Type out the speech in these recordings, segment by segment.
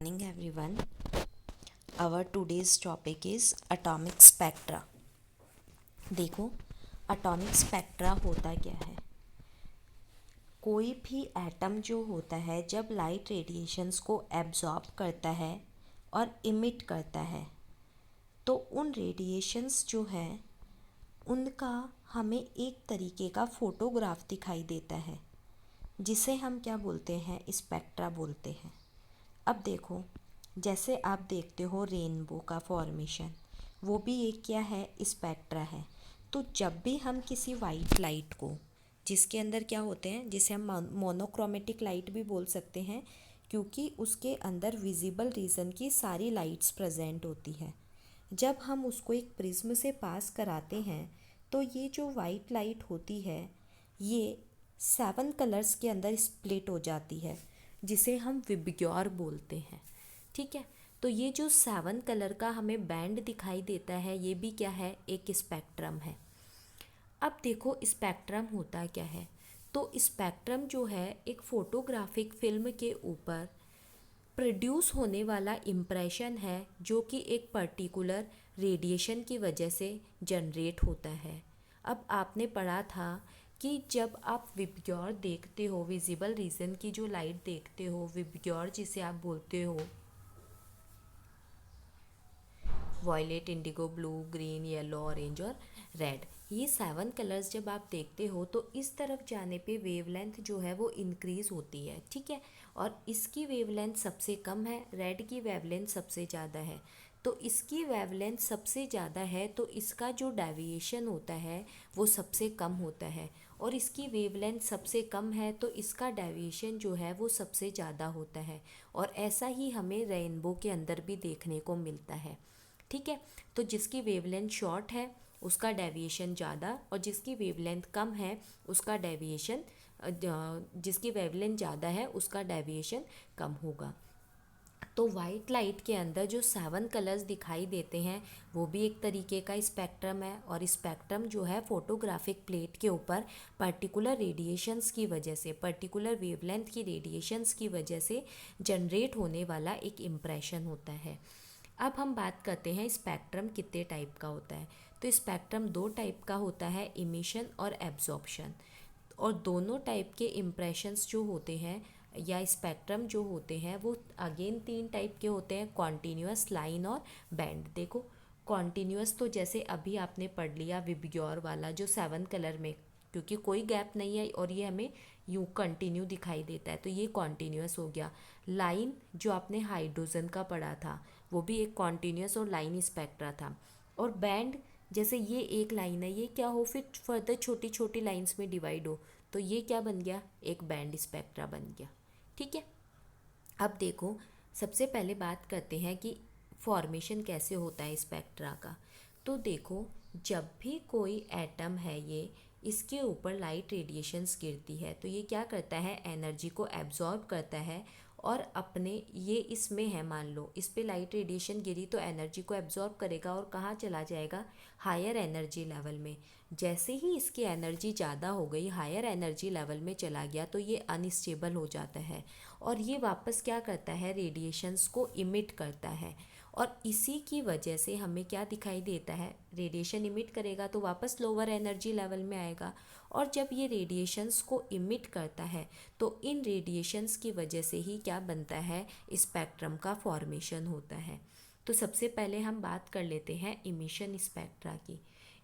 Morning everyone. Our today's topic is atomic spectra. देखो, atomic spectra होता क्या है। कोई भी एटम जो होता है जब लाइट रेडिएशंस को एब्जॉर्ब करता है और इमिट करता है तो उन रेडिएशंस जो है उनका हमें एक तरीके का फोटोग्राफ दिखाई देता है, जिसे हम क्या बोलते हैं, स्पेक्ट्रा बोलते हैं। अब देखो, जैसे आप देखते हो रेनबो का फॉर्मेशन, वो भी एक क्या है, स्पेक्ट्रा है। तो जब भी हम किसी वाइट लाइट को, जिसके अंदर क्या होते हैं, जिसे हम मोनोक्रोमेटिक लाइट भी बोल सकते हैं, क्योंकि उसके अंदर विजिबल रीजन की सारी लाइट्स प्रेजेंट होती है, जब हम उसको एक प्रिज्म से पास कराते हैं तो ये जो वाइट लाइट होती है ये 7 कलर्स के अंदर स्प्लिट हो जाती है, जिसे हम विबग्योर बोलते हैं। ठीक है, तो ये जो 7 कलर का हमें बैंड दिखाई देता है, ये भी क्या है, एक स्पेक्ट्रम है। अब देखो स्पेक्ट्रम होता क्या है। तो स्पेक्ट्रम जो है एक फोटोग्राफिक फिल्म के ऊपर प्रोड्यूस होने वाला इम्प्रेशन है, जो कि एक पर्टिकुलर रेडिएशन की वजह से जनरेट होता है। अब आपने पढ़ा था कि जब आप विबग्योर देखते हो, विजिबल रीजन की जो लाइट देखते हो, विबग्योर जिसे आप बोलते हो, violet, indigo, blue, green, yellow, orange और रेड, ये 7 कलर्स जब आप देखते हो तो इस तरफ जाने पे वेवलेंथ जो है वो इंक्रीज होती है। ठीक है, और इसकी वेवलेंथ सबसे कम है, रेड की वेवलेंथ सबसे ज़्यादा है। तो इसकी वेवलेंथ सबसे ज़्यादा है तो इसका जो डेविएशन होता है वो सबसे कम होता है, और इसकी वेवलेंथ सबसे कम है तो इसका डेविएशन जो है वो सबसे ज़्यादा होता है। और ऐसा ही हमें रेनबो के अंदर भी देखने को मिलता है। ठीक है, तो जिसकी वेवलेंथ शॉर्ट है उसका डेविएशन ज़्यादा, और जिसकी वेवलेंथ कम है उसका डेविएशन, जिसकी वेवलेंथ ज़्यादा है उसका डेविएशन कम होगा। तो वाइट लाइट के अंदर जो 7 कलर्स दिखाई देते हैं वो भी एक तरीके का स्पेक्ट्रम है, और स्पेक्ट्रम जो है फोटोग्राफिक प्लेट के ऊपर पर्टिकुलर रेडिएशंस की वजह से, पर्टिकुलर वेवलेंथ की रेडिएशंस की वजह से जनरेट होने वाला एक इम्प्रेशन होता है। अब हम बात करते हैं स्पेक्ट्रम कितने टाइप का होता है। तो स्पेक्ट्रम 2 टाइप का होता है, इमिशन और एब्जॉर्प्शन। और दोनों टाइप के इम्प्रेशंस जो होते हैं या स्पेक्ट्रम जो होते हैं वो अगेन 3 टाइप के होते हैं, कॉन्टीन्यूअस, लाइन और बैंड। देखो, कॉन्टीन्यूअस तो जैसे अभी आपने पढ़ लिया विबग्योर वाला, जो 7 कलर में, क्योंकि कोई गैप नहीं है और ये हमें यूँ कंटिन्यू दिखाई देता है, तो ये कॉन्टीन्यूअस हो गया। लाइन जो आपने हाइड्रोजन का पढ़ा था वो भी एक कॉन्टीन्यूअस और लाइन स्पेक्ट्रा था। और बैंड, जैसे ये एक लाइन है, ये क्या हो, फिर फर्दर छोटी छोटी लाइंस में डिवाइड हो, तो ये क्या बन गया, एक बैंड स्पेक्ट्रा बन गया। ठीक है, अब देखो, सबसे पहले बात करते हैं कि फॉर्मेशन कैसे होता है स्पेक्ट्रा का। तो देखो, जब भी कोई एटम है ये, इसके ऊपर लाइट रेडिएशंस गिरती है तो ये क्या करता है, एनर्जी को एब्जॉर्ब करता है, और अपने, ये इसमें है, मान लो इस पे लाइट रेडिएशन गिरी तो एनर्जी को एब्जॉर्ब करेगा और कहाँ चला जाएगा, हायर एनर्जी लेवल में। जैसे ही इसकी एनर्जी ज़्यादा हो गई, हायर एनर्जी लेवल में चला गया, तो ये अनस्टेबल हो जाता है, और ये वापस क्या करता है, रेडिएशंस को इमिट करता है। और इसी की वजह से हमें क्या दिखाई देता है, रेडिएशन इमिट करेगा तो वापस लोअर एनर्जी लेवल में आएगा, और जब ये रेडिएशंस को इमिट करता है तो इन रेडिएशंस की वजह से ही क्या बनता है, स्पेक्ट्रम का फॉर्मेशन होता है। तो सबसे पहले हम बात कर लेते हैं इमिशन स्पेक्ट्रा की।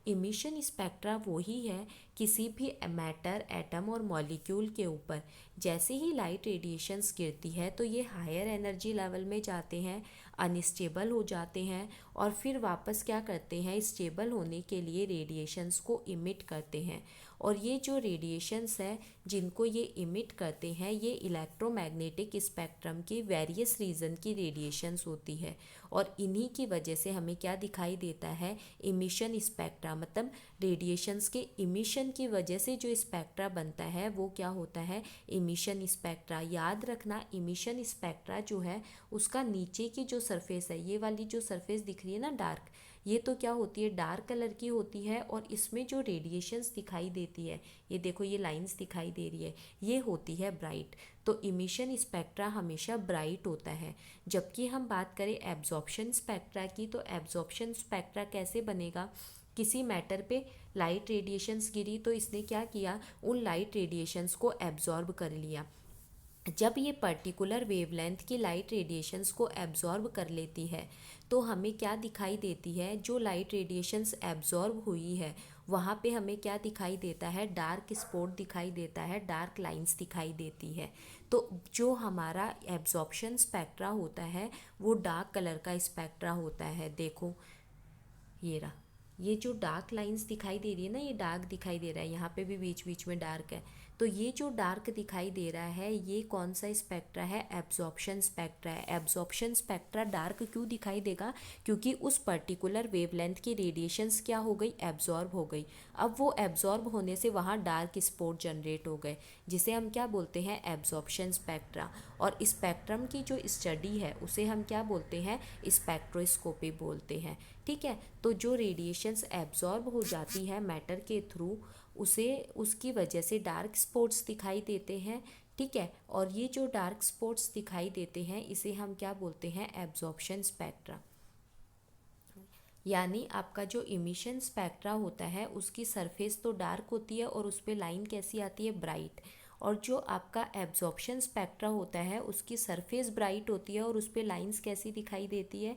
इमिशन स्पेक्ट्रा वही है, किसी भी मैटर, एटम और मॉलिक्यूल के ऊपर जैसे ही लाइट रेडिएशंस गिरती है तो ये हायर एनर्जी लेवल में जाते हैं, अनस्टेबल हो जाते हैं, और फिर वापस क्या करते हैं, स्टेबल होने के लिए रेडिएशंस को इमिट करते हैं। और ये जो रेडिएशंस है जिनको ये इमिट करते हैं, ये इलेक्ट्रोमैग्नेटिक स्पेक्ट्रम की वेरियस रीजन की रेडिएशंस होती है, और इन्हीं की वजह से हमें क्या दिखाई देता है, इमिशन स्पेक्ट्रा। मतलब रेडिएशंस के इमिशन की वजह से जो स्पेक्ट्रा बनता है वो क्या होता है, इमिशन स्पेक्ट्रा। याद रखना, इमिशन स्पेक्ट्रा जो है उसका नीचे की जो सरफेस है, ये वाली जो सरफेस दिख रही है ना डार्क, ये तो क्या होती है, डार्क कलर की होती है, और इसमें जो रेडिएशंस दिखाई देती है, ये देखो ये लाइंस दिखाई दे रही है, ये होती है ब्राइट। तो इमिशन स्पेक्ट्रा हमेशा ब्राइट होता है। जबकि हम बात करें एब्जॉर्प्शन स्पेक्ट्रा की, तो एब्जॉर्प्शन स्पेक्ट्रा कैसे बनेगा, किसी मैटर पे लाइट रेडिएशंस गिरी तो इसने क्या किया, उन लाइट रेडिएशंस को एब्जॉर्ब कर लिया। जब ये पर्टिकुलर वेवलेंथ की लाइट रेडिएशंस को एब्जॉर्ब कर लेती है तो हमें क्या दिखाई देती है, जो लाइट रेडिएशंस एब्जॉर्ब हुई है वहाँ पे हमें क्या दिखाई देता है, डार्क स्पॉट दिखाई देता है, डार्क लाइंस दिखाई देती है। तो जो हमारा एब्जॉर्प्शन स्पेक्ट्रा होता है वो डार्क कलर का स्पेक्ट्रा होता है। देखो ये रहा, ये जो डार्क लाइंस दिखाई दे रही है ना, ये डार्क दिखाई दे रहा है, यहाँ पे भी बीच बीच में डार्क है। तो ये जो डार्क दिखाई दे रहा है ये कौन सा स्पेक्ट्रा है, एब्जॉर्प्शन स्पेक्ट्रा है। एब्जॉर्प्शन स्पेक्ट्रा डार्क क्यों दिखाई देगा, क्योंकि उस पर्टिकुलर वेवलेंथ की रेडिएशंस क्या हो गई, एब्जॉर्ब हो गई। अब वो एब्जॉर्ब होने से वहाँ डार्क स्पॉट जनरेट हो गए, जिसे हम क्या बोलते हैं, एब्जॉर्प्शन स्पेक्ट्रा। और स्पेक्ट्रम की जो स्टडी है उसे हम क्या बोलते हैं, स्पेक्ट्रोस्कोपी बोलते हैं। ठीक है, तो जो रेडिएशंस एब्जॉर्ब हो जाती है मैटर के थ्रू, उसे उसकी वजह से डार्क स्पॉट्स दिखाई देते हैं। ठीक है, और ये जो डार्क स्पॉट्स दिखाई देते हैं इसे हम क्या बोलते हैं, एब्जॉर्प्शन स्पेक्ट्रा। यानी आपका जो इमिशन स्पेक्ट्रा होता है उसकी सरफेस तो डार्क होती है और उस पर लाइन कैसी आती है, ब्राइट। और जो आपका एब्जॉर्प्शन स्पेक्ट्रा होता है उसकी सरफेस ब्राइट होती है और उस पर लाइंस कैसी दिखाई देती है,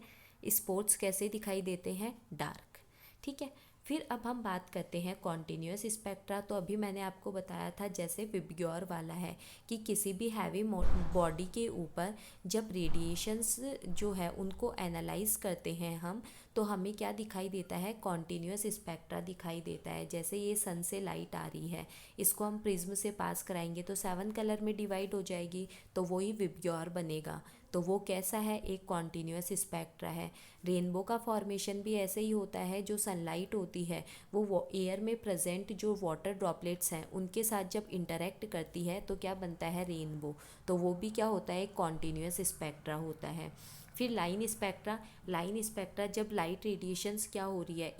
स्पॉट्स कैसे दिखाई देते हैं, डार्क। ठीक है, फिर अब हम बात करते हैं कॉन्टिन्यूस स्पेक्ट्रा। तो अभी मैंने आपको बताया था जैसे विबग्योर वाला है कि किसी भी हैवी बॉडी के ऊपर जब रेडिएशंस जो है उनको एनालाइज करते हैं हम, तो हमें क्या दिखाई देता है, कॉन्टिन्यूस स्पेक्ट्रा दिखाई देता है। जैसे ये सन से लाइट आ रही है, इसको हम प्रिज्म से पास कराएंगे तो 7 कलर में डिवाइड हो जाएगी, तो वही विबग्योर बनेगा। तो वो कैसा है, एक कॉन्टिन्यूस स्पेक्ट्रा है। रेनबो का फॉर्मेशन भी ऐसे ही होता है, जो सनलाइट होती है वो एयर में प्रेजेंट जो वाटर ड्रॉपलेट्स हैं उनके साथ जब इंटरेक्ट करती है तो क्या बनता है, रेनबो। तो वो भी क्या होता है, एक कॉन्टिन्यूस स्पेक्ट्रा होता है। फिर लाइन स्पेक्ट्रा, लाइन स्पेक्ट्रा जब लाइट रेडिएशंस क्या हो रही है,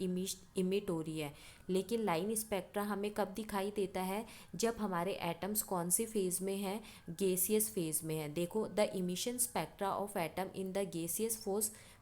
इमिट हो रही है। लेकिन लाइन स्पेक्ट्रा हमें कब दिखाई देता है, जब हमारे एटम्स कौन से फेज में हैं, गैसियस फेज में है। देखो, the emission spectra of atom in the gaseous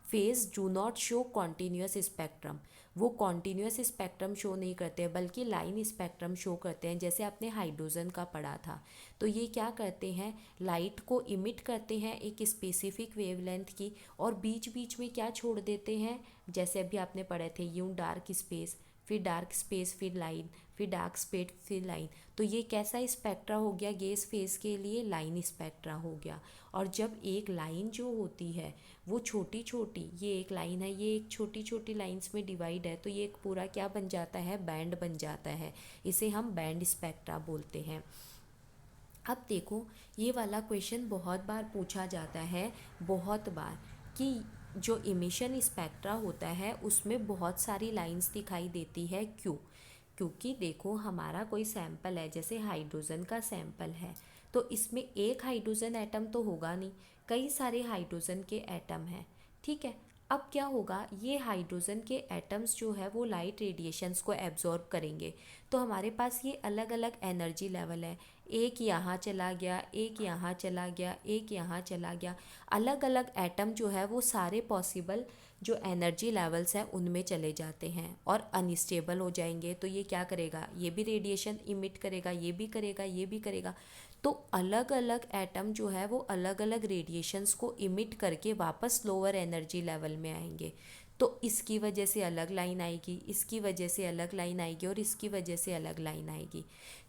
phase do not show continuous spectrum. वो कॉन्टिन्यूस स्पेक्ट्रम शो नहीं करते हैं बल्कि लाइन स्पेक्ट्रम शो करते हैं। जैसे आपने हाइड्रोजन का पढ़ा था, तो ये क्या करते हैं, लाइट को इमिट करते हैं एक स्पेसिफिक वेवलेंथ की, और बीच बीच में क्या छोड़ देते हैं, जैसे अभी आपने पढ़े थे यूं डार्क स्पेस, फिर डार्क स्पेस, फिर लाइन, फिर डार्क स्पेस, फिर लाइन। तो ये कैसा स्पेक्ट्रा हो गया, गैस फेज के लिए लाइन स्पेक्ट्रा हो गया। और जब एक लाइन जो होती है वो छोटी छोटी, ये एक लाइन है, ये एक छोटी छोटी लाइंस में डिवाइड है, तो ये एक पूरा क्या बन जाता है, बैंड बन जाता है। इसे हम बैंड स्पेक्ट्रा बोलते हैं। अब देखो, ये वाला क्वेश्चन बहुत बार पूछा जाता है, बहुत बार, कि जो इमिशन स्पेक्ट्रा होता है उसमें बहुत सारी लाइंस दिखाई देती है, क्यों। क्योंकि देखो, हमारा कोई सैंपल है, जैसे हाइड्रोजन का सैंपल है, तो इसमें एक हाइड्रोजन एटम तो होगा नहीं, कई सारे हाइड्रोजन के एटम हैं। ठीक है, अब क्या होगा, ये हाइड्रोजन के एटम्स जो है वो लाइट रेडिएशंस को एब्जॉर्ब करेंगे। तो हमारे पास ये अलग अलग एनर्जी लेवल है, एक यहाँ चला गया, एक यहाँ चला गया, एक यहाँ चला गया। अलग अलग एटम जो है वो सारे पॉसिबल जो एनर्जी लेवल्स हैं उनमें चले जाते हैं और अनस्टेबल हो जाएंगे। तो ये क्या करेगा, ये भी रेडिएशन इमिट करेगा, ये भी करेगा, ये भी करेगा। तो अलग अलग एटम जो है वो अलग अलग रेडिएशंस को इमिट करके वापस लोअर एनर्जी लेवल में आएंगे। तो इसकी वजह से अलग लाइन आएगी, इसकी वजह से अलग लाइन आएगी, और इसकी वजह से अलग लाइन आएगी।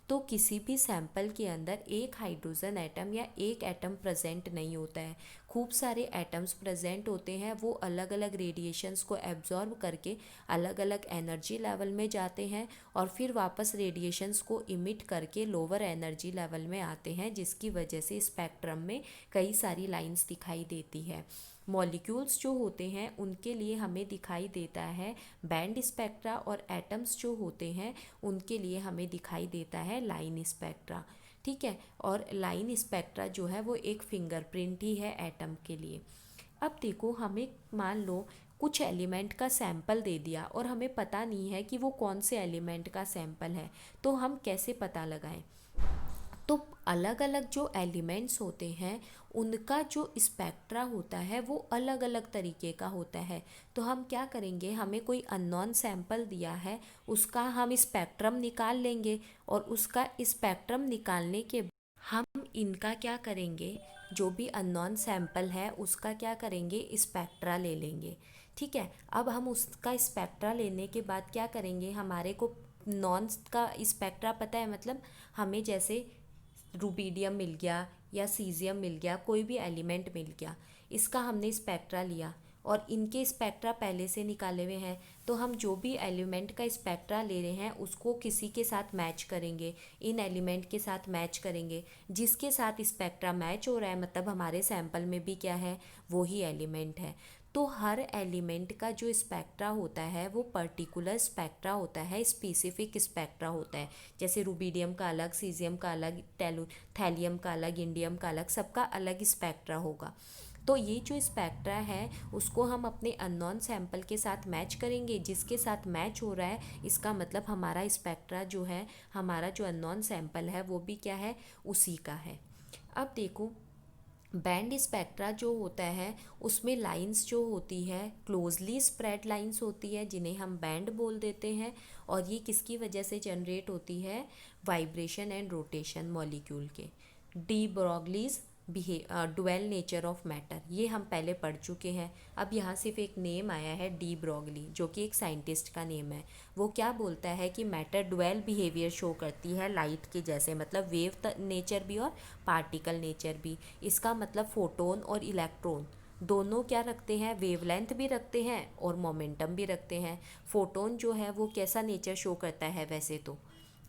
तो किसी भी सैंपल के अंदर एक हाइड्रोजन एटम या एक एटम प्रेजेंट नहीं होता है, खूब सारे एटम्स प्रेजेंट होते हैं। वो अलग अलग रेडिएशंस को एब्जॉर्ब करके अलग अलग एनर्जी लेवल में जाते हैं और फिर वापस रेडिएशंस को इमिट करके लोअर एनर्जी लेवल में आते हैं, जिसकी वजह से स्पेक्ट्रम में कई सारी लाइंस दिखाई देती है। मॉलिक्यूल्स जो होते हैं उनके लिए हमें दिखाई देता है बैंड स्पेक्ट्रा, और एटम्स जो होते हैं उनके लिए हमें दिखाई देता है लाइन स्पेक्ट्रा। ठीक है, और लाइन स्पेक्ट्रा जो है वो एक फिंगरप्रिंट ही है एटम के लिए। अब देखो, हमें मान लो कुछ एलिमेंट का सैंपल दे दिया और हमें पता नहीं है कि वो कौन से एलिमेंट का सैंपल है, तो हम कैसे पता लगाएं। अलग अलग जो एलिमेंट्स होते हैं उनका जो स्पेक्ट्रा होता है वो अलग अलग तरीके का होता है। तो हम क्या करेंगे, हमें कोई अननोन सैंपल दिया है, उसका हम स्पेक्ट्रम निकाल लेंगे और उसका स्पेक्ट्रम निकालने के हम इनका क्या करेंगे, जो भी अननोन सैंपल है उसका क्या करेंगे, स्पेक्ट्रा ले लेंगे। ठीक है, अब हम उसका स्पेक्ट्रा लेने के बाद क्या करेंगे, हमारे को नॉन का स्पेक्ट्रा पता है, मतलब हमें जैसे रूबीडियम मिल गया या सीजियम मिल गया, कोई भी एलिमेंट मिल गया, इसका हमने स्पेक्ट्रा लिया और इनके स्पेक्ट्रा पहले से निकाले हुए हैं, तो हम जो भी एलिमेंट का स्पेक्ट्रा ले रहे हैं उसको किसी के साथ मैच करेंगे, इन एलिमेंट के साथ मैच करेंगे, जिसके साथ स्पेक्ट्रा मैच हो रहा है मतलब हमारे सैंपल में भी क्या है, वो ही एलिमेंट है। तो हर एलिमेंट का जो स्पेक्ट्रा होता है वो पर्टिकुलर स्पेक्ट्रा होता है, स्पेसिफिक स्पेक्ट्रा होता है। जैसे रूबीडियम का अलग, सीजियम का अलग, थैलियम का अलग, इंडियम का अलग, सबका अलग स्पेक्ट्रा होगा। तो ये जो स्पेक्ट्रा है उसको हम अपने अननोन सैंपल के साथ मैच करेंगे, जिसके साथ मैच हो रहा है इसका मतलब हमारा स्पेक्ट्रा जो है, हमारा जो अननोन सैंपल है वो भी क्या है, उसी का है। अब देखो, बैंड स्पेक्ट्रा जो होता है उसमें लाइंस जो होती है क्लोजली स्प्रेड लाइंस होती है, जिन्हें हम बैंड बोल देते हैं। और ये किसकी वजह से जनरेट होती है, वाइब्रेशन एंड रोटेशन मॉलिक्यूल के। De Broglie's dual nature of matter, ये हम पहले पढ़ चुके हैं। अब यहाँ सिर्फ एक नेम आया है डी ब्रॉगली, जो कि एक साइंटिस्ट का नेम है। वो क्या बोलता है कि मैटर डुअल बिहेवियर शो करती है लाइट के जैसे, मतलब वेव नेचर भी और पार्टिकल नेचर भी। इसका मतलब फोटोन और इलेक्ट्रॉन दोनों क्या रखते हैं, वेवलेंथ भी रखते हैं और मोमेंटम भी रखते हैं। फोटोन जो है वो कैसा नेचर शो करता है, वैसे तो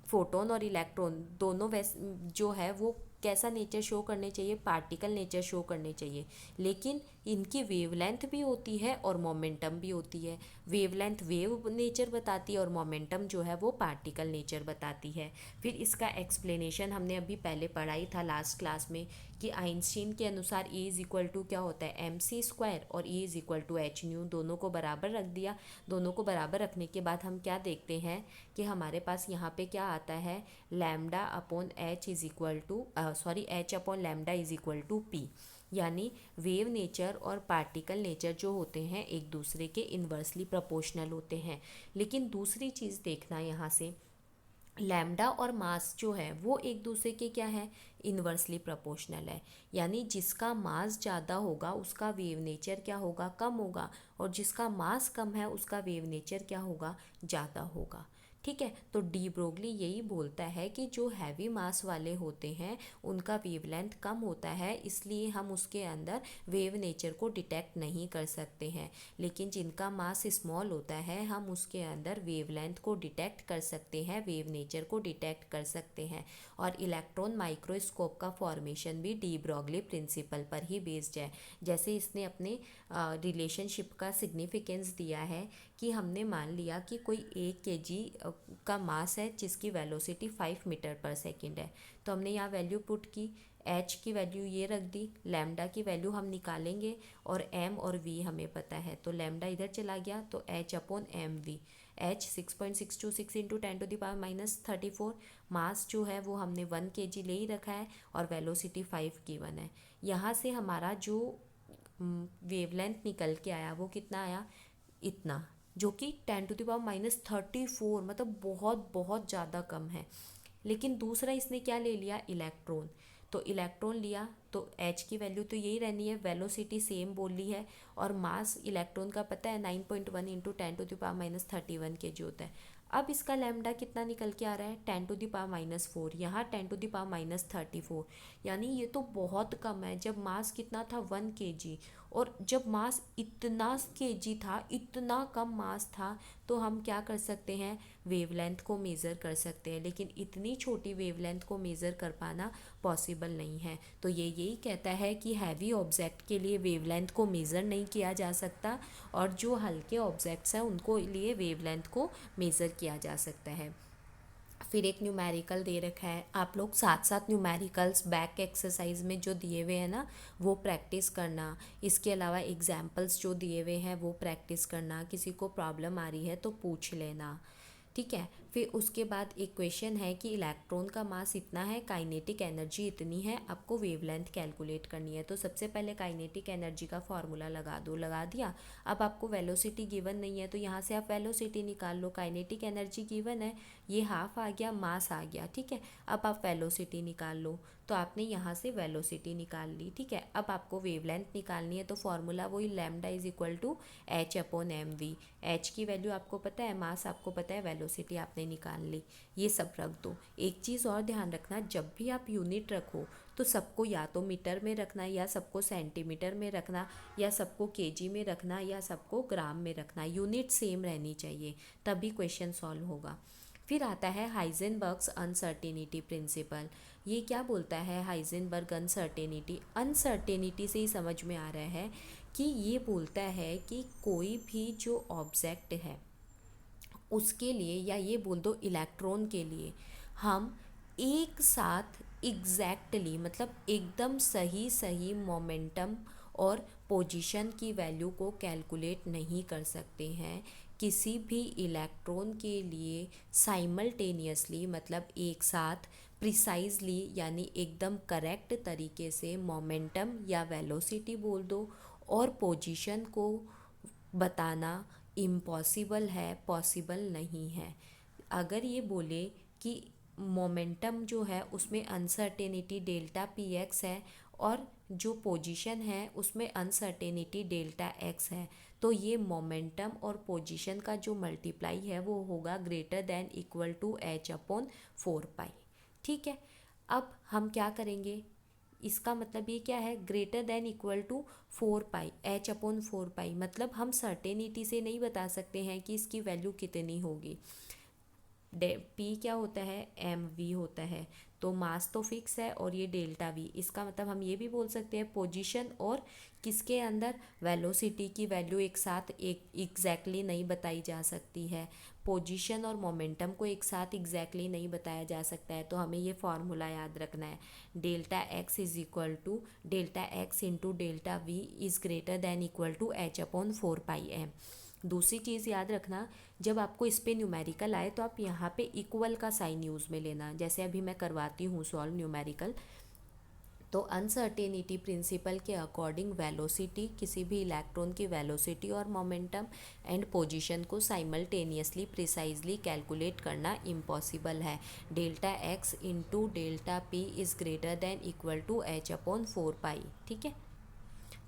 फोटोन और इलेक्ट्रॉन दोनों वैसे जो है वो कैसा नेचर शो करने चाहिए, पार्टिकल नेचर शो करने चाहिए, लेकिन इनकी वेवलेंथ भी होती है और मोमेंटम भी होती है। वेवलेंथ वेव नेचर बताती है और मोमेंटम जो है वो पार्टिकल नेचर बताती है। फिर इसका एक्सप्लेनेशन हमने अभी पहले पढ़ाई था लास्ट क्लास में कि आइंस्टीन के अनुसार E इज़ इक्वल टू क्या होता है, mc² और E is equal to h nu, दोनों को बराबर रख दिया। दोनों को बराबर रखने के बाद हम क्या देखते हैं कि हमारे पास यहाँ पे क्या आता है, lambda upon h is equal to h upon lambda is equal to p। यानी वेव नेचर और पार्टिकल नेचर जो होते हैं एक दूसरे के इन्वर्सली प्रोपोर्शनल होते हैं। लेकिन दूसरी चीज़ देखना यहाँ से, लैम्डा और मास जो है वो एक दूसरे के क्या है, इन्वर्सली प्रोपोर्शनल है। यानी जिसका मास ज़्यादा होगा उसका वेव नेचर क्या होगा, कम होगा, और जिसका मास कम है उसका वेव नेचर क्या होगा, ज़्यादा होगा। ठीक है, तो डी ब्रोगली यही बोलता है कि जो हैवी मास वाले होते हैं उनका वेवलेंथ कम होता है, इसलिए हम उसके अंदर वेव नेचर को डिटेक्ट नहीं कर सकते हैं। लेकिन जिनका मास स्मॉल होता है हम उसके अंदर वेवलेंथ को डिटेक्ट कर सकते हैं, वेव नेचर को डिटेक्ट कर सकते हैं। और इलेक्ट्रॉन माइक्रोस्कोप का फॉर्मेशन भी डी ब्रॉगली प्रिंसिपल पर ही बेस्ड है। जैसे इसने अपने रिलेशनशिप का सिग्निफिकेंस दिया है कि हमने मान लिया कि कोई 1 kg का मास है जिसकी वेलोसिटी 5 मीटर पर सेकेंड है, तो हमने यहाँ वैल्यू पुट की, h की वैल्यू ये रख दी, लैम्डा की वैल्यू हम निकालेंगे और m और v हमें पता है, तो लैम्डा इधर चला गया तो h upon m v. h 6.626 into 10⁻34, mass जो है वो हमने 1 kg ले ही रखा है और वेलोसिटी 5 गिवन है। यहाँ से हमारा जो वेवलेंथ निकल के आया वो कितना आया, इतना, जो कि 10⁻34, मतलब बहुत बहुत ज़्यादा कम है। लेकिन दूसरा इसने क्या ले लिया, इलेक्ट्रॉन, तो इलेक्ट्रॉन लिया तो h की वैल्यू तो यही रहनी है, वेलोसिटी सेम बोली है, और मास इलेक्ट्रॉन का पता है 9.1 इंटू 10⁻31 kg होता है। अब इसका लैम्डा कितना निकल के आ रहा है, 10⁻4, यहाँ 10⁻34, यानी ये तो बहुत कम है। जब मास कितना था 1 kg, और जब मास इतना kg था, इतना कम मास था, तो हम क्या कर सकते हैं, वेवलेंथ को मेज़र कर सकते हैं। लेकिन इतनी छोटी वेवलेंथ को मेज़र कर पाना पॉसिबल नहीं है। तो ये यही कहता है कि हैवी ऑब्जेक्ट के लिए वेवलेंथ को मेज़र नहीं किया जा सकता, और जो हल्के ऑब्जेक्ट्स हैं उनको लिए वेवलेंथ को मेज़र किया जा सकता है। फिर एक न्यूमेरिकल दे रखा है, आप लोग साथ साथ न्यूमेरिकल्स बैक एक्सरसाइज में जो दिए हुए हैं ना वो प्रैक्टिस करना। इसके अलावा एग्जाम्पल्स जो दिए हुए हैं वो प्रैक्टिस करना, किसी को प्रॉब्लम आ रही है तो पूछ लेना। ठीक है, फिर उसके बाद एक क्वेश्चन है कि इलेक्ट्रॉन का मास इतना है, काइनेटिक एनर्जी इतनी है, आपको वेवलेंथ कैलकुलेट करनी है। तो सबसे पहले काइनेटिक एनर्जी का फॉर्मूला लगा दो, लगा दिया। अब आपको वेलोसिटी गिवन नहीं है तो यहाँ से आप वेलोसिटी निकाल लो। काइनेटिक एनर्जी गिवन है, ये हाफ आ गया, मास आ गया, ठीक है। अब आप वेलोसिटी निकाल लो, तो आपने यहाँ से वेलोसिटी निकाल ली, ठीक है। अब आपको वेवलेंथ निकालनी है तो फॉर्मूला वही lambda is equal to h upon m v. एच की वैल्यू आपको पता है, मास आपको पता है, वेलोसिटी आपने निकाल ली। ये सब रख दो। एक चीज़ और ध्यान रखना, जब भी आप यूनिट रखो तो सबको या तो मीटर में रखना, या सबको सेंटीमीटर में रखना, या सबको केजी में रखना, या सबको ग्राम में रखना। यूनिट सेम रहनी चाहिए, तभी क्वेश्चन सॉल्व होगा। फिर आता है हाइजेनबर्ग्स अनसर्टेनिटी प्रिंसिपल। ये क्या बोलता है हाइजेनबर्ग अनसर्टेनिटी? अनसर्टेनिटी से ही समझ में आ रहा है कि ये बोलता है कि कोई भी जो ऑब्जेक्ट है उसके लिए, या ये बोल दो इलेक्ट्रॉन के लिए, हम एक साथ एग्जैक्टली मतलब एकदम सही सही मोमेंटम और पोजीशन की वैल्यू को कैलकुलेट नहीं कर सकते हैं। किसी भी इलेक्ट्रॉन के लिए साइमल्टेनियसली मतलब एक साथ प्रिसाइजली यानी एकदम करेक्ट तरीके से मोमेंटम या वेलोसिटी बोल दो और पोजीशन को बताना इम्पॉसिबल है, पॉसिबल नहीं है। अगर ये बोले कि मोमेंटम जो है उसमें अनसर्टेनिटी डेल्टा पी एक्स है और जो पोजीशन है उसमें अनसर्टेनिटी डेल्टा एक्स है, तो ये मोमेंटम और पोजीशन का जो मल्टीप्लाई है वो होगा greater than equal to h upon 4 pi, ठीक है। अब हम क्या करेंगे, इसका मतलब ये क्या है, greater than equal to 4 pi, h upon 4 pi. मतलब हम सर्टेनिटी से नहीं बता सकते हैं कि इसकी वैल्यू कितनी होगी। पी क्या होता है, एम वी होता है, तो मास तो फिक्स है और ये डेल्टा वी। इसका मतलब हम ये भी बोल सकते हैं पोजीशन और किसके अंदर, वेलोसिटी की वैल्यू एक साथ एक एग्जैक्टली नहीं बताई जा सकती है। पोजीशन और मोमेंटम को एक साथ एग्जैक्टली नहीं बताया जा सकता है, तो हमें ये फॉर्मूला याद रखना है। Delta x is equal to delta x into delta v is greater than equal to h upon 4 pi m. दूसरी चीज़ याद रखना, जब आपको इस पे न्यूमेरिकल आए तो आप यहाँ पे इक्वल का साइन यूज़ में लेना। जैसे अभी मैं करवाती हूँ सॉल्व न्यूमेरिकल, तो अनसर्टेनिटी प्रिंसिपल के अकॉर्डिंग वेलोसिटी, किसी भी इलेक्ट्रॉन की वेलोसिटी और मोमेंटम एंड पोजीशन को साइमल्टेनियसली प्रिसाइजली कैलकुलेट करना इम्पॉसिबल है। Delta x into delta p is greater than equal to h upon 4 pi, ठीक है।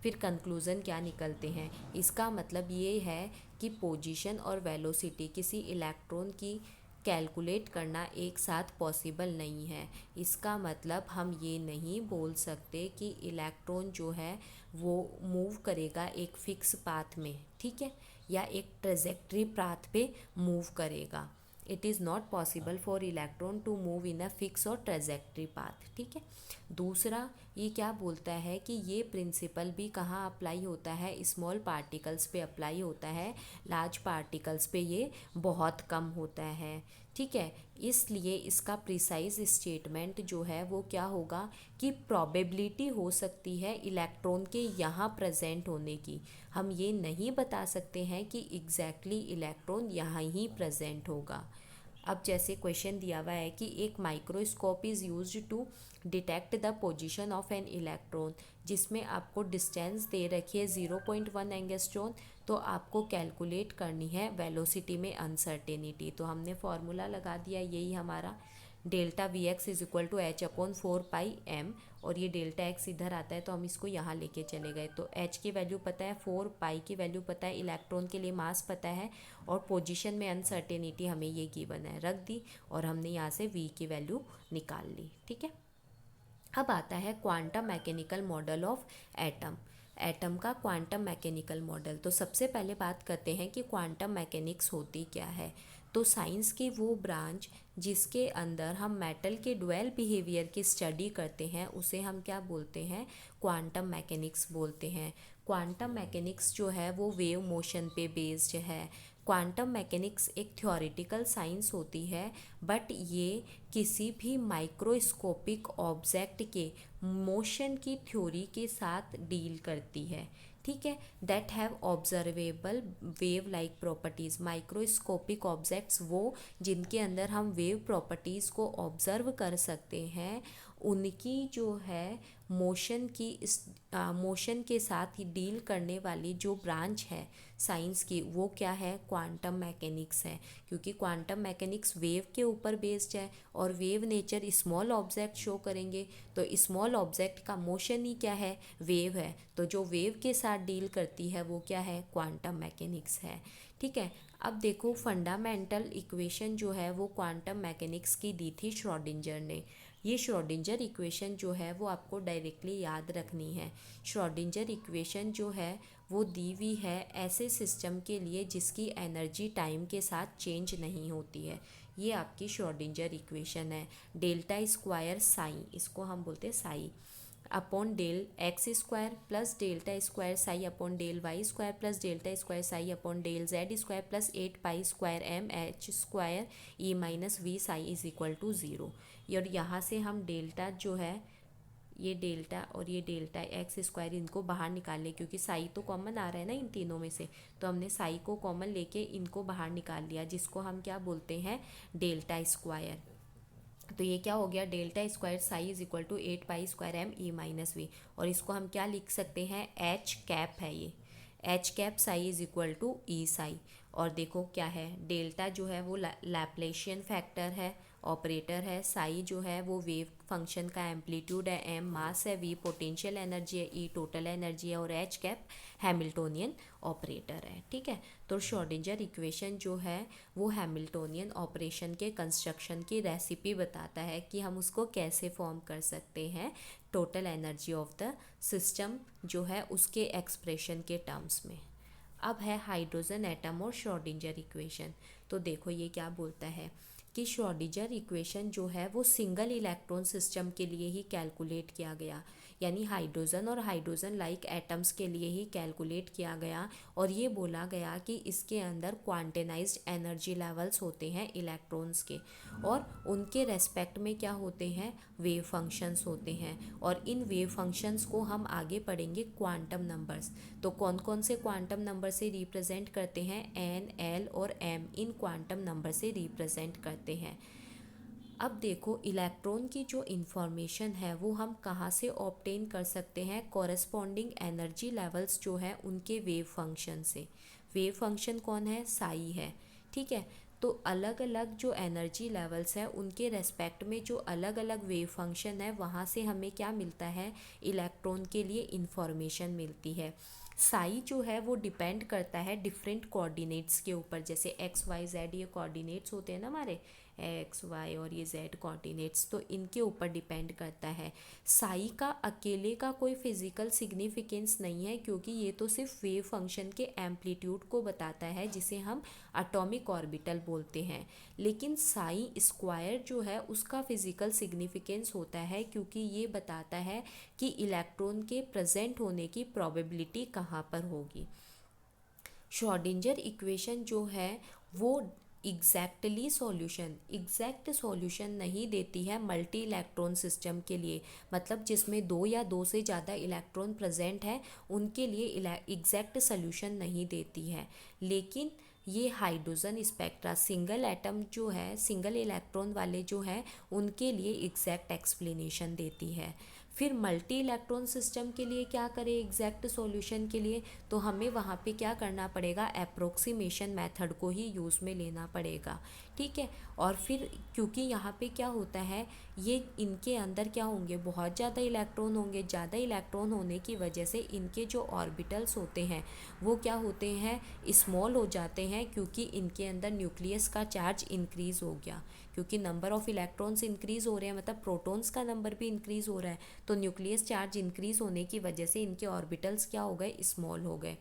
फिर कंक्लूज़न क्या निकलते हैं, इसका मतलब ये है कि पोजीशन और वेलोसिटी किसी इलेक्ट्रॉन की कैलकुलेट करना एक साथ पॉसिबल नहीं है। इसका मतलब हम ये नहीं बोल सकते कि इलेक्ट्रॉन जो है वो मूव करेगा एक फिक्स पाथ में, ठीक है, या एक ट्रेजेक्ट्री पाथ पे मूव करेगा। It is not possible for electron to move in a fix और ट्रेजेक्ट्री पाथ, ठीक है। दूसरा ये क्या बोलता है कि ये प्रिंसिपल भी कहाँ अप्लाई होता है, स्मॉल पार्टिकल्स पे अप्लाई होता है, लार्ज पार्टिकल्स पे ये बहुत कम होता है, ठीक है। इसलिए इसका प्रिसाइज स्टेटमेंट जो है वो क्या होगा कि प्रोबेबिलिटी हो सकती है इलेक्ट्रॉन के यहाँ प्रेजेंट होने की। हम ये नहीं बता सकते हैं कि एग्जैक्टली इलेक्ट्रॉन यहाँ ही प्रेजेंट होगा। अब जैसे क्वेश्चन दिया हुआ है कि एक microscope is used to detect the position of an electron, जिसमें आपको डिस्टेंस दे रखी है 0.1 एंगस्ट्रॉन, तो आपको कैलकुलेट करनी है वेलोसिटी में अनसर्टेनिटी। तो हमने फॉर्मूला लगा दिया, यही हमारा delta v x is equal to h upon 4 pi m, और ये डेल्टा एक्स इधर आता है तो हम इसको यहाँ लेके चले गए। तो एच की वैल्यू पता है, 4 पाई की वैल्यू पता है, इलेक्ट्रॉन के लिए मास पता है, और पोजीशन में अनसर्टेनिटी हमें ये गिवन है, रख दी, और हमने यहाँ से वी की वैल्यू निकाल ली, ठीक है। अब आता है quantum mechanical model of atom. Atom का क्वांटम मैकेनिकल मॉडल। तो सबसे पहले बात करते हैं कि क्वांटम मैकेनिक्स होती क्या है। तो साइंस की वो ब्रांच जिसके अंदर हम मेटल के ड्वेल बिहेवियर की स्टडी करते हैं उसे हम क्या बोलते हैं, क्वांटम मैकेनिक्स बोलते हैं। क्वांटम मैकेनिक्स जो है वो वेव मोशन पे बेस्ड है। क्वांटम मैकेनिक्स एक थ्योरेटिकल साइंस होती है, बट ये किसी भी माइक्रोस्कोपिक ऑब्जेक्ट के मोशन की थ्योरी के साथ डील करती है, ठीक है, that have observable wave like properties. Microscopic objects वो जिनके अंदर हम वेव प्रॉपर्टीज़ को ऑब्जर्व कर सकते हैं, उनकी जो है मोशन की इस मोशन के साथ ही डील करने वाली जो ब्रांच है साइंस की, वो क्या है, क्वांटम मैकेनिक्स है। क्योंकि क्वांटम मैकेनिक्स वेव के ऊपर बेस्ड है और wave nature small object show करेंगे, तो स्मॉल ऑब्जेक्ट का मोशन ही क्या है, वेव है। तो जो वेव के साथ डील करती है वो क्या है, क्वांटम मैकेनिक्स है। ठीक है, अब देखो फंडामेंटल इक्वेशन जो है वो क्वांटम मैकेनिक्स की दी थी श्रोडिंजर ने। ये श्रोडिंजर इक्वेशन जो है वो आपको डायरेक्टली याद रखनी है। श्रोडिंजर इक्वेशन जो है वो दी हुई है ऐसे सिस्टम के लिए जिसकी एनर्जी टाइम के साथ चेंज नहीं होती है। ये आपकी श्रोडिंजर इक्वेशन है। डेल्टा स्क्वायर साई, इसको हम बोलते हैं psi, upon del x square plus delta square psi upon del y square plus delta square psi upon del z square plus 8 pi square m h square e minus v psi is equal to zero. और यहाँ से हम delta जो है, ये delta और ये delta x square, इनको बाहर निकाल लें क्योंकि साई तो कॉमन आ रहा है ना इन तीनों में से, तो हमने साई को कॉमन लेके इनको बाहर निकाल लिया, जिसको हम क्या बोलते हैं, डेल्टा स्क्वायर। तो ये क्या हो गया, delta square psi is equal to 8 pi square m e minus v. और इसको हम क्या लिख सकते हैं, एच कैप है ये, H cap psi is equal to E psi. और देखो क्या है, डेल्टा जो है वो लैप्लेशियन फैक्टर है, ऑपरेटर है, साई जो है वो वेव फंक्शन का एम्पलीट्यूड है, एम मास है, वी पोटेंशियल एनर्जी है, ई टोटल एनर्जी है और एच कैप हैमिल्टोनियन ऑपरेटर है। ठीक है, तो श्रोडिंजर इक्वेशन जो है वो हैमिल्टोनियन ऑपरेशन के कंस्ट्रक्शन की रेसिपी बताता है कि हम उसको कैसे फॉर्म कर सकते हैं total energy of the system जो है उसके एक्सप्रेशन के टर्म्स में। अब है हाइड्रोजन एटम और श्रोडिंजर इक्वेशन। तो देखो ये क्या बोलता है कि श्रोडिंजर इक्वेशन जो है वो सिंगल इलेक्ट्रॉन सिस्टम के लिए ही कैलकुलेट किया गया, यानी हाइड्रोजन और हाइड्रोजन लाइक एटम्स के लिए ही कैलकुलेट किया गया। और ये बोला गया कि इसके अंदर क्वांटेनाइज्ड एनर्जी लेवल्स होते हैं इलेक्ट्रॉन्स के, और उनके रेस्पेक्ट में क्या होते हैं, वेव फंक्शंस होते हैं। और इन वेव फंक्शंस को हम आगे पढ़ेंगे क्वांटम नंबर्स। तो कौन कौन से क्वांटम नंबर से रिप्रेजेंट करते हैं, एन, एल और एम, इन क्वांटम नंबर से रिप्रेजेंट करते हैं। अब देखो इलेक्ट्रॉन की जो इन्फॉर्मेशन है वो हम कहाँ से ऑब्टेन कर सकते हैं, कॉरेस्पॉन्डिंग एनर्जी लेवल्स जो है उनके वेव फंक्शन से। वेव फंक्शन कौन है, साई है। ठीक है, तो अलग अलग जो एनर्जी लेवल्स हैं उनके रेस्पेक्ट में जो अलग अलग वेव फंक्शन है वहाँ से हमें क्या मिलता है, इलेक्ट्रॉन के लिए इन्फॉर्मेशन मिलती है। साई जो है वो डिपेंड करता है डिफरेंट कोऑर्डिनेट्स के ऊपर, जैसे एक्स वाई जेड ये कोऑर्डिनेट्स होते हैं ना हमारे, एक्स वाई और ये जेड कोऑर्डिनेट्स, तो इनके ऊपर डिपेंड करता है। साई का अकेले का कोई फिजिकल सिग्निफिकेंस नहीं है, क्योंकि ये तो सिर्फ वेव फंक्शन के एम्पलीट्यूड को बताता है जिसे हम एटॉमिक ऑर्बिटल बोलते हैं। लेकिन साई स्क्वायर जो है उसका फिजिकल सिग्निफिकेंस होता है, क्योंकि ये बताता है कि इलेक्ट्रॉन के प्रेजेंट होने की प्रोबेबिलिटी कहाँ पर होगी। श्रोडिंजर इक्वेशन जो है वो एग्जैक्ट सॉल्यूशन नहीं देती है मल्टी इलेक्ट्रॉन सिस्टम के लिए, मतलब जिसमें दो या दो से ज़्यादा इलेक्ट्रॉन प्रेजेंट है उनके लिए एग्जैक्ट सॉल्यूशन नहीं देती है। लेकिन ये हाइड्रोजन स्पेक्ट्रा सिंगल एटम जो है, सिंगल इलेक्ट्रॉन वाले जो हैं उनके लिए एग्जैक्ट एक्सप्लेनेशन देती है। फिर मल्टी इलेक्ट्रॉन सिस्टम के लिए क्या करें एग्जैक्ट सॉल्यूशन के लिए, तो हमें वहाँ पे क्या करना पड़ेगा, अप्रोक्सीमेशन मेथड को ही यूज़ में लेना पड़ेगा। ठीक है, और फिर क्योंकि यहाँ पे क्या होता है, ये इनके अंदर क्या होंगे, बहुत ज़्यादा इलेक्ट्रॉन होंगे, ज़्यादा इलेक्ट्रॉन होने की वजह से इनके जो ऑर्बिटल्स होते हैं वो क्या होते हैं, स्मॉल हो जाते हैं, क्योंकि इनके अंदर न्यूक्लियस का चार्ज इंक्रीज़ हो गया। क्योंकि नंबर ऑफ़ इलेक्ट्रॉन्स इंक्रीज़ हो रहे हैं, मतलब प्रोटॉन्स का नंबर भी इंक्रीज़ हो रहा है, तो न्यूक्लियस चार्ज इंक्रीज़ होने की वजह से इनके ऑर्बिटल्स क्या हो गए, स्मॉल हो गए।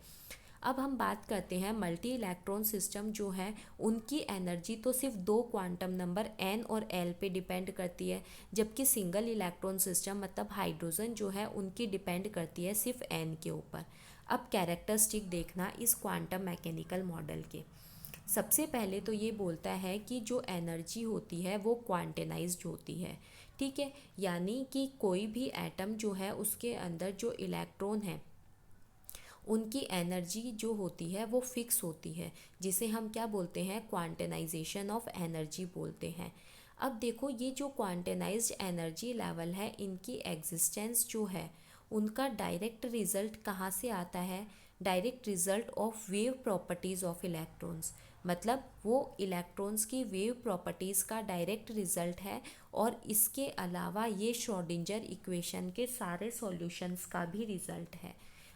अब हम बात करते हैं मल्टी इलेक्ट्रॉन सिस्टम जो है उनकी एनर्जी तो सिर्फ दो क्वांटम नंबर एन और एल पे डिपेंड करती है, जबकि सिंगल इलेक्ट्रॉन सिस्टम मतलब हाइड्रोजन जो है उनकी डिपेंड करती है सिर्फ एन के ऊपर। अब कैरेक्टरिस्टिक देखना इस क्वांटम मैकेनिकल मॉडल के। सबसे पहले तो ये बोलता है कि जो एनर्जी होती है वो क्वांटेनाइज्ड होती है। ठीक है, यानी कि कोई भी एटम जो है उसके अंदर जो इलेक्ट्रॉन है उनकी एनर्जी जो होती है वो फिक्स होती है, जिसे हम क्या बोलते हैं, क्वांटेनाइजेशन ऑफ एनर्जी बोलते हैं। अब देखो ये जो क्वांटेनाइज्ड एनर्जी लेवल है, इनकी एग्जिस्टेंस जो है उनका डायरेक्ट रिजल्ट कहाँ से आता है, direct result of wave properties of electrons, मतलब वो इलेक्ट्रॉन्स की वेव प्रॉपर्टीज़ का डायरेक्ट रिजल्ट है। और इसके अलावा ये श्रोडिंजर इक्वेशन के सारे सॉल्यूशंस का भी रिजल्ट है।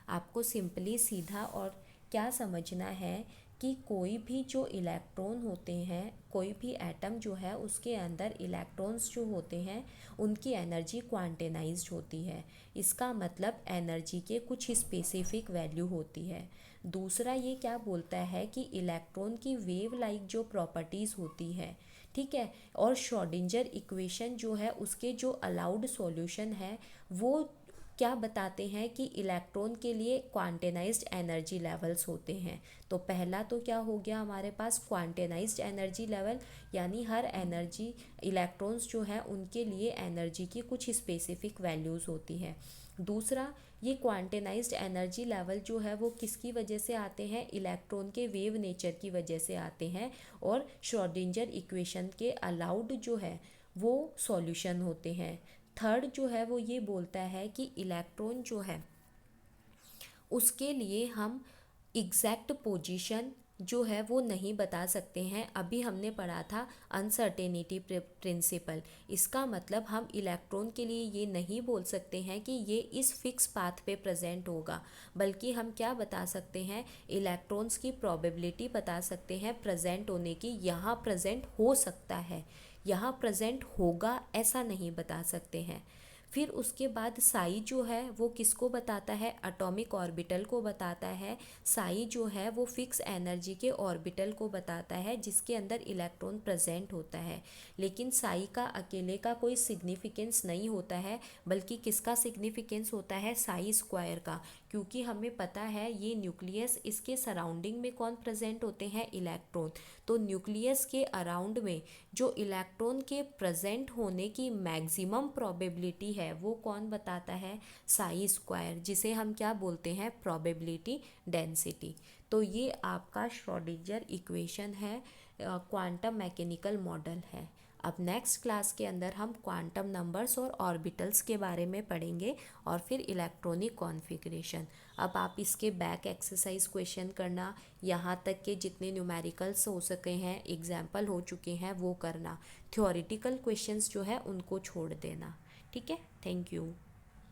आपको सिंपली सीधा और क्या समझना है कि कोई भी जो इलेक्ट्रॉन होते हैं, कोई भी एटम जो है उसके अंदर इलेक्ट्रॉन्स जो होते हैं उनकी एनर्जी क्वांटेनाइज्ड होती है। इसका मतलब एनर्जी के कुछ स्पेसिफिक वैल्यू होती है। दूसरा ये क्या बोलता है कि इलेक्ट्रॉन की वेव लाइक जो प्रॉपर्टीज़ होती है, ठीक है, और श्रोडिंजर इक्वेशन जो है उसके जो अलाउड सॉल्यूशन है वो क्या बताते हैं कि इलेक्ट्रॉन के लिए क्वांटेनाइज्ड एनर्जी लेवल्स होते हैं। तो पहला तो क्या हो गया हमारे पास, क्वांटेनाइज्ड एनर्जी लेवल, यानी हर एनर्जी इलेक्ट्रॉन्स जो हैं उनके लिए एनर्जी की कुछ स्पेसिफिक वैल्यूज़ होती हैं। दूसरा, ये क्वांटेनाइज्ड एनर्जी लेवल जो है वो किसकी वजह से आते हैं, इलेक्ट्रॉन के वेव नेचर की वजह से आते हैं, और श्रोडिंजर इक्वेशन के अलाउड जो है वो सॉल्यूशन होते हैं। थर्ड जो है वो ये बोलता है कि इलेक्ट्रॉन जो है उसके लिए हम एग्जैक्ट पोजीशन जो है वो नहीं बता सकते हैं। अभी हमने पढ़ा था अनसर्टेनिटी प्रिंसिपल। इसका मतलब हम इलेक्ट्रॉन के लिए ये नहीं बोल सकते हैं कि ये इस फिक्स पाथ पे प्रेजेंट होगा, बल्कि हम क्या बता सकते हैं, इलेक्ट्रॉन्स की प्रोबेबिलिटी बता सकते हैं प्रेजेंट होने की। यहाँ प्रेजेंट हो सकता है, यहाँ प्रेजेंट होगा ऐसा नहीं बता सकते हैं। फिर उसके बाद साई जो है वो किसको बताता है, एटॉमिक ऑर्बिटल को बताता है। साई जो है वो फिक्स एनर्जी के ऑर्बिटल को बताता है जिसके अंदर इलेक्ट्रॉन प्रेजेंट होता है। लेकिन साई का अकेले का कोई सिग्निफिकेंस नहीं होता है, बल्कि किसका सिग्निफिकेंस होता है, साई स्क्वायर का, क्योंकि हमें पता है ये न्यूक्लियस, इसके सराउंडिंग में कौन प्रेजेंट होते हैं, इलेक्ट्रॉन। तो न्यूक्लियस के अराउंड में जो इलेक्ट्रॉन के प्रेजेंट होने की मैक्सिमम प्रोबेबिलिटी है वो कौन बताता है, साई स्क्वायर, जिसे हम क्या बोलते हैं, प्रोबेबिलिटी डेंसिटी। तो ये आपका श्रोडिंजर इक्वेशन है, क्वांटम मैकेनिकल मॉडल है। अब नेक्स्ट क्लास के अंदर हम क्वांटम नंबर्स और ऑर्बिटल्स के बारे में पढ़ेंगे और फिर इलेक्ट्रॉनिक कॉन्फ़िगरेशन। अब आप इसके बैक एक्सरसाइज क्वेश्चन करना, यहाँ तक के जितने न्यूमेरिकल्स हो सके हैं, एग्जाम्पल हो चुके हैं वो करना। थ्योरेटिकल क्वेश्चंस जो है उनको छोड़ देना। ठीक है, थैंक यू।